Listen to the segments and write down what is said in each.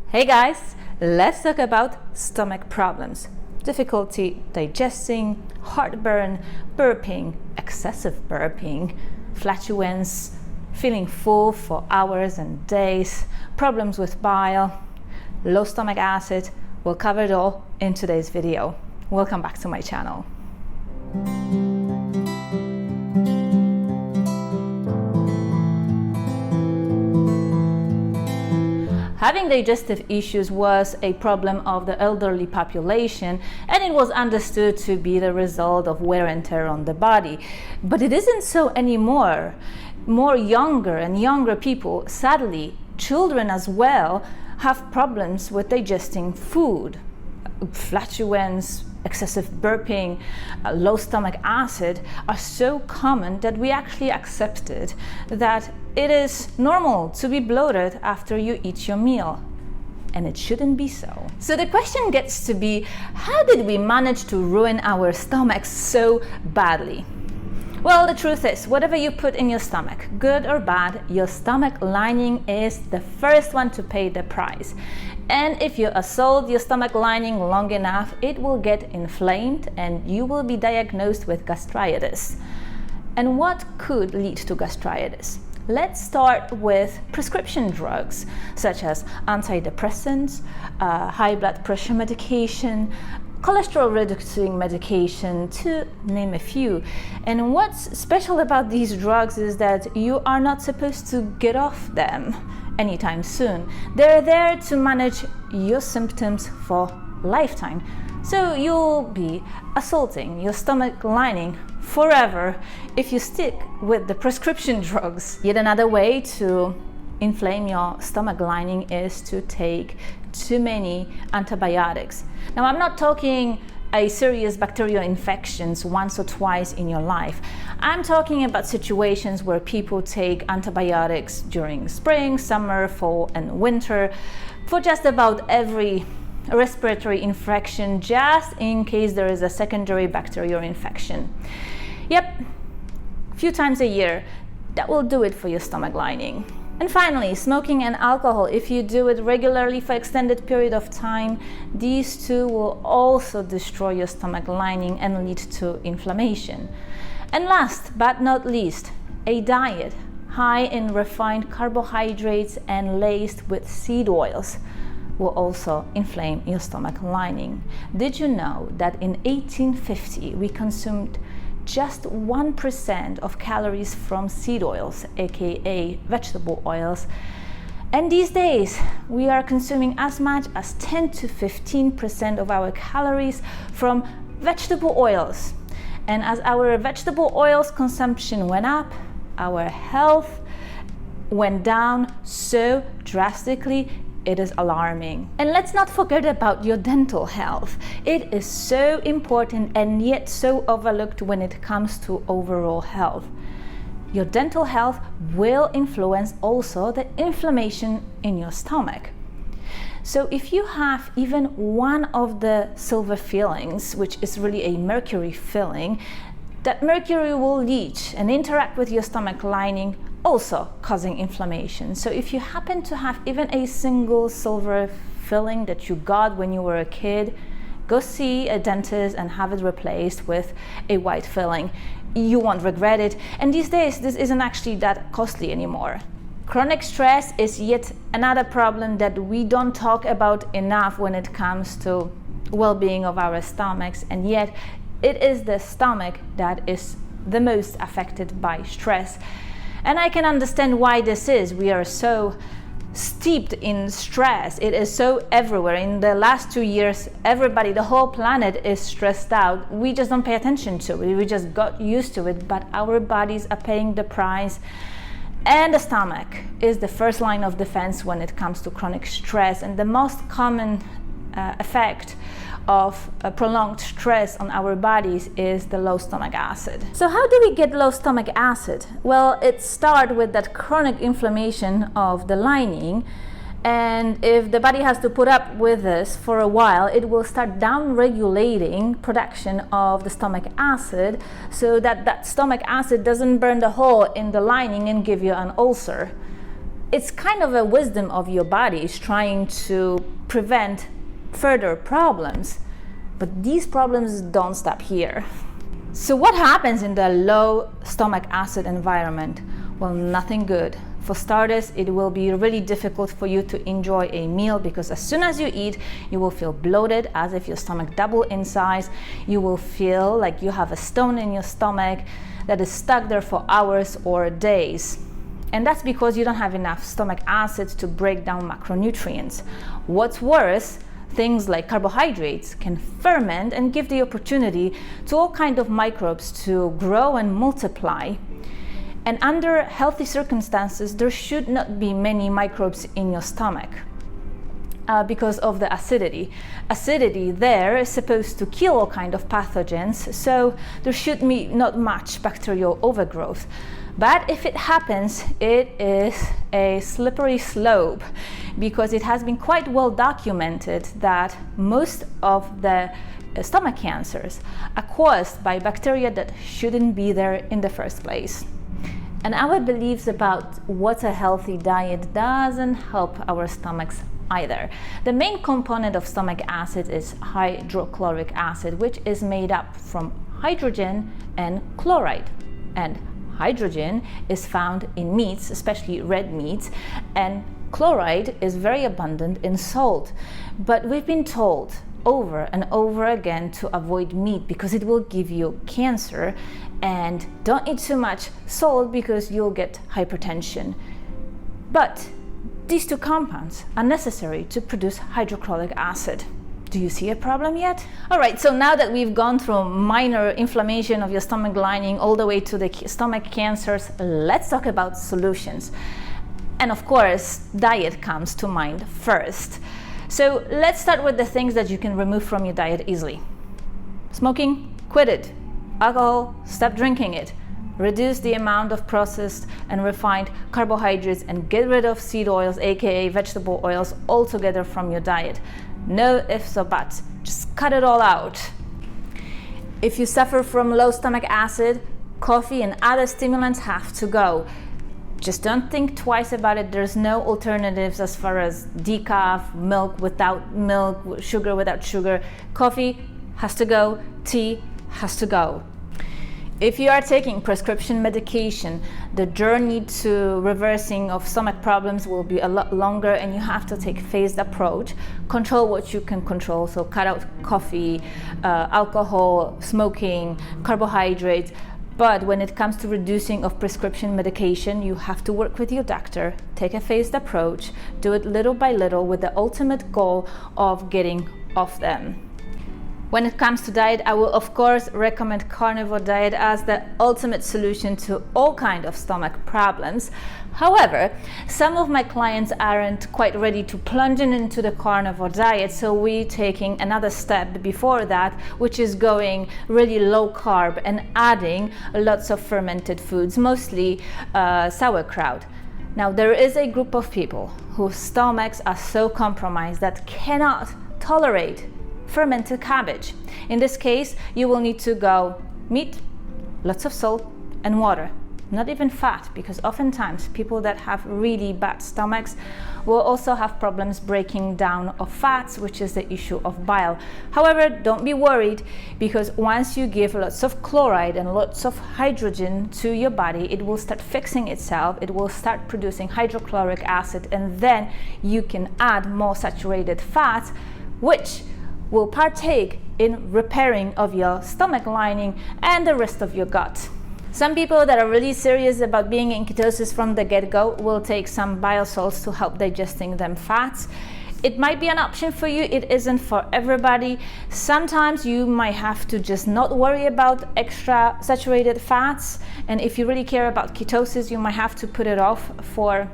Hey guys, let's talk about stomach problems. Difficulty digesting, heartburn, burping, excessive burping, flatulence, feeling full for hours and days, problems with bile, low stomach acid. We'll cover it all in today's video. Welcome back to my channel. Having digestive issues was a problem of the elderly population, and it was understood to be the result of wear and tear on the body. But it isn't so anymore. More younger and younger people, sadly, children as well, have problems with digesting food. Flatulence, excessive burping, low stomach acid are so common that we actually accepted that it is normal to be bloated after you eat your meal. And it shouldn't be so. So the question gets to be, how did we manage to ruin our stomachs so badly? Well, the truth is, whatever you put in your stomach, good or bad, your stomach lining is the first one to pay the price. And if you assault your stomach lining long enough, it will get inflamed and you will be diagnosed with gastritis. And what could lead to gastritis? Let's start with prescription drugs, such as antidepressants, high blood pressure medication, cholesterol reducing medication, to name a few. And what's special about these drugs is that you are not supposed to get off them anytime soon. They're there to manage your symptoms for lifetime. So you'll be assaulting your stomach lining forever if you stick with the prescription drugs. Yet another way to inflame your stomach lining is to take too many antibiotics. Now, I'm not talking a serious bacterial infections once or twice in your life. I'm talking about situations where people take antibiotics during spring, summer, fall, and winter for just about every respiratory infection, just in case there is a secondary bacterial infection. Yep, a few times a year, that will do it for your stomach lining. And finally, smoking and alcohol. If you do it regularly for extended period of time, these two will also destroy your stomach lining and lead to inflammation. And last but not least, a diet high in refined carbohydrates and laced with seed oils will also inflame your stomach lining. Did you know that in 1850 we consumed just 1% of calories from seed oils, aka vegetable oils, and these days we are consuming as much as 10 to 15% of our calories from vegetable oils. And as our vegetable oils consumption went up, our health went down so drastically. It is alarming. And let's not forget about your dental health. It is so important and yet so overlooked when it comes to overall health. Your dental health will influence also the inflammation in your stomach. So if you have even one of the silver fillings, which is really a mercury filling, that mercury will leach and interact with your stomach lining, also causing inflammation. So if you happen to have even a single silver filling that you got when you were a kid, go see a dentist and have it replaced with a white filling. You won't regret it. And these days, this isn't actually that costly anymore. Chronic stress is yet another problem that we don't talk about enough when it comes to well-being of our stomachs, and yet it is the stomach that is the most affected by stress. And I can understand why this is. We are so steeped in stress. It is so everywhere. In the last 2 years, everybody, the whole planet is stressed out. We just don't pay attention to it. We just got used to it, but our bodies are paying the price. And the stomach is the first line of defense when it comes to chronic stress. And the most common effect of prolonged stress on our bodies is the low stomach acid. So how do we get low stomach acid? Well, it starts with that chronic inflammation of the lining, and if the body has to put up with this for a while, it will start down-regulating production of the stomach acid so that that stomach acid doesn't burn the hole in the lining and give you an ulcer. it's kind of a wisdom of your body is trying to prevent further problems. But these problems don't stop here. So what happens in the low stomach acid environment? Well, nothing good. For starters, it will be really difficult for you to enjoy a meal because as soon as you eat, you will feel bloated, as if your stomach doubled in size. You will feel like you have a stone in your stomach that is stuck there for hours or days. And that's because you don't have enough stomach acids to break down macronutrients. What's worse, things like carbohydrates can ferment and give the opportunity to all kinds of microbes to grow and multiply. And under healthy circumstances, there should not be many microbes in your stomach because of the acidity. Acidity there is supposed to kill all kinds of pathogens, so there should be not much bacterial overgrowth. But if it happens, it is a slippery slope because it has been quite well documented that most of the stomach cancers are caused by bacteria that shouldn't be there in the first place. And our beliefs about what a healthy diet doesn't help our stomachs either. The main component of stomach acid is hydrochloric acid, which is made up from hydrogen and chloride. And hydrogen is found in meats, especially red meats, and chloride is very abundant in salt. But we've been told over and over again to avoid meat because it will give you cancer, and don't eat too much salt because you'll get hypertension. But these two compounds are necessary to produce hydrochloric acid. Do you see a problem yet? All right, so now that we've gone through minor inflammation of your stomach lining all the way to the stomach cancers, let's talk about solutions. And of course, diet comes to mind first. So let's start with the things that you can remove from your diet easily. Smoking, quit it. Alcohol, stop drinking it. Reduce the amount of processed and refined carbohydrates and get rid of seed oils, aka vegetable oils, altogether from your diet. No ifs or buts, just cut it all out. If you suffer from low stomach acid, coffee and other stimulants have to go. Just don't think twice about it. There's no alternatives as far as decaf, milk without milk, sugar without sugar. Coffee has to go, tea has to go. If you are taking prescription medication, the journey to reversing of stomach problems will be a lot longer, and you have to take phased approach. Control what you can control, so cut out coffee, alcohol, smoking, carbohydrates. But when it comes to reducing of prescription medication, you have to work with your doctor, take a phased approach, do it little by little with the ultimate goal of getting off them. When it comes to diet, I will of course recommend carnivore diet as the ultimate solution to all kinds of stomach problems. However, some of my clients aren't quite ready to plunge into the carnivore diet, so we're taking another step before that, which is going really low carb and adding lots of fermented foods, mostly sauerkraut. Now, there is a group of people whose stomachs are so compromised that cannot tolerate fermented cabbage. In this case, you will need to go meat, lots of salt and water, not even fat, because oftentimes people that have really bad stomachs will also have problems breaking down of fats, which is the issue of bile. However, don't be worried, because once you give lots of chloride and lots of hydrogen to your body, it will start fixing itself. It will start producing hydrochloric acid, and then you can add more saturated fats, which will partake in repairing of your stomach lining and the rest of your gut. Some people that are really serious about being in ketosis from the get-go will take some bile salts to help digesting them fats. It might be an option for you, it isn't for everybody. Sometimes you might have to just not worry about extra saturated fats, and if you really care about ketosis, you might have to put it off for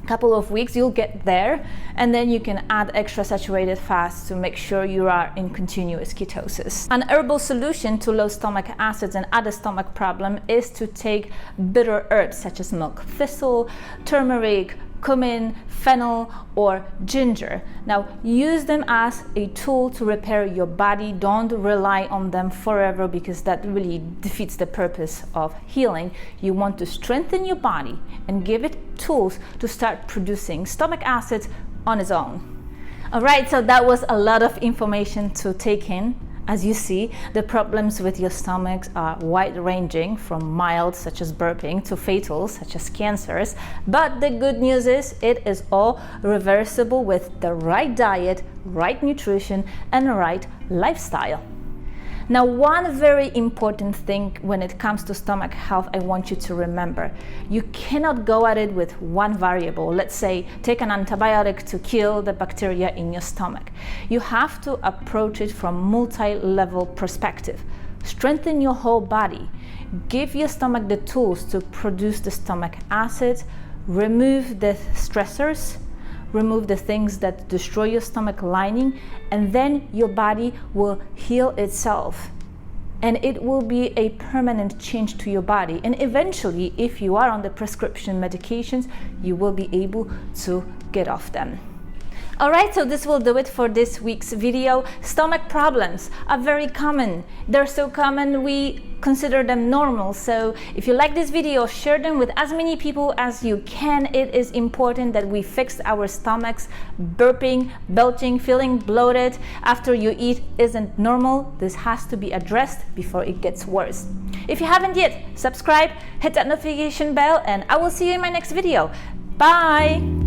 couple of weeks. You'll get there, and then you can add extra saturated fats to make sure you are in continuous ketosis. An herbal solution to low stomach acids and other stomach problem is to take bitter herbs such as milk thistle, turmeric, cumin, fennel, or ginger. Now, use them as a tool to repair your body. Don't rely on them forever, because that really defeats the purpose of healing. You want to strengthen your body and give it tools to start producing stomach acids on its own. All right, so that was a lot of information to take in. As you see, the problems with your stomachs are wide-ranging, from mild, such as burping, to fatal, such as cancers. But the good news is it is all reversible with the right diet, right nutrition, and right lifestyle. Now, one very important thing when it comes to stomach health, I want you to remember: you cannot go at it with one variable. Let's say, take an antibiotic to kill the bacteria in your stomach. You have to approach it from multi-level perspective. Strengthen your whole body. Give your stomach the tools to produce the stomach acids. Remove the stressors. Remove the things that destroy your stomach lining, and then your body will heal itself. And it will be a permanent change to your body. And eventually, if you are on the prescription medications, you will be able to get off them. Alright, so this will do it for this week's video. Stomach problems are very common. They're so common we consider them normal. So if you like this video, share them with as many people as you can. It is important that we fix our stomachs. Burping, belching, feeling bloated after you eat isn't normal. This has to be addressed before it gets worse. If you haven't yet, subscribe, hit that notification bell, and I will see you in my next video. Bye!